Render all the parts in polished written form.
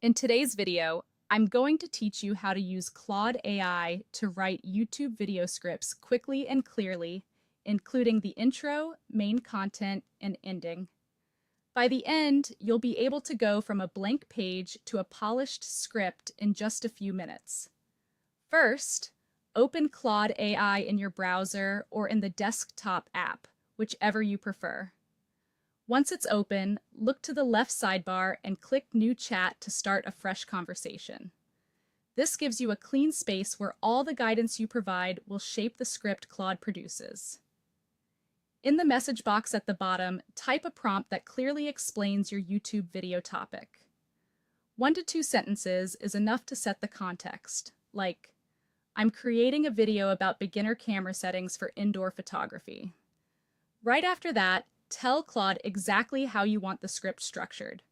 In today's video, I'm going to teach you how to use Claude AI to write YouTube video scripts quickly and clearly, including the intro, main content, and ending. By the end, you'll be able to go from a blank page to a polished script in just a few minutes. First, open Claude AI in your browser or in the desktop app, whichever you prefer. Once it's open, look to the left sidebar and click New Chat to start a fresh conversation. This gives you a clean space where all the guidance you provide will shape the script Claude produces. In the message box at the bottom, type a prompt that clearly explains your YouTube video topic. 1 to 2 sentences is enough to set the context, like, I'm creating a video about beginner camera settings for indoor photography. Right after that, tell Claude exactly how you want the script structured.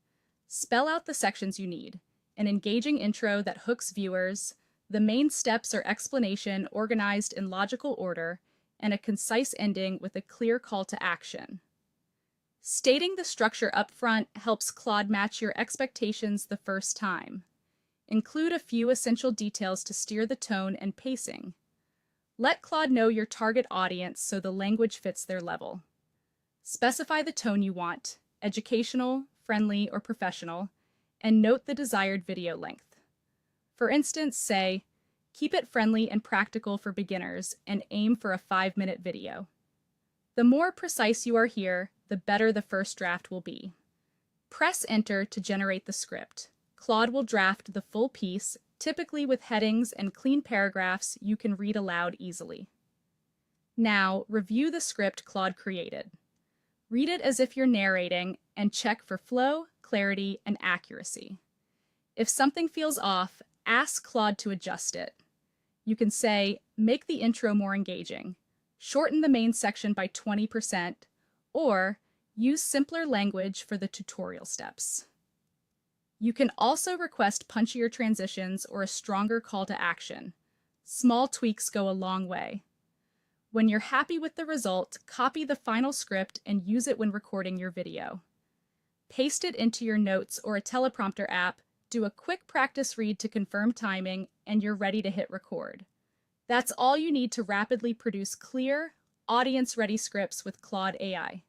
Spell out the sections you need, an engaging intro that hooks viewers, the main steps or explanation organized in logical order, and a concise ending with a clear call to action. Stating the structure up front helps Claude match your expectations the first time. Include a few essential details to steer the tone and pacing. Let Claude know your target audience so the language fits their level. Specify the tone you want, educational, friendly, or professional, and note the desired video length. For instance, say, keep it friendly and practical for beginners and aim for a 5-minute video. The more precise you are here, the better the first draft will be. Press Enter to generate the script. Claude will draft the full piece, typically with headings and clean paragraphs you can read aloud easily. Now, review the script Claude created. Read it as if you're narrating and check for flow, clarity, and accuracy. If something feels off, ask Claude to adjust it. You can say, make the intro more engaging, shorten the main section by 20%, or use simpler language for the tutorial steps. You can also request punchier transitions or a stronger call to action. Small tweaks go a long way. When you're happy with the result, copy the final script and use it when recording your video. Paste it into your notes or a teleprompter app, do a quick practice read to confirm timing, and you're ready to hit record. That's all you need to rapidly produce clear, audience-ready scripts with Claude AI.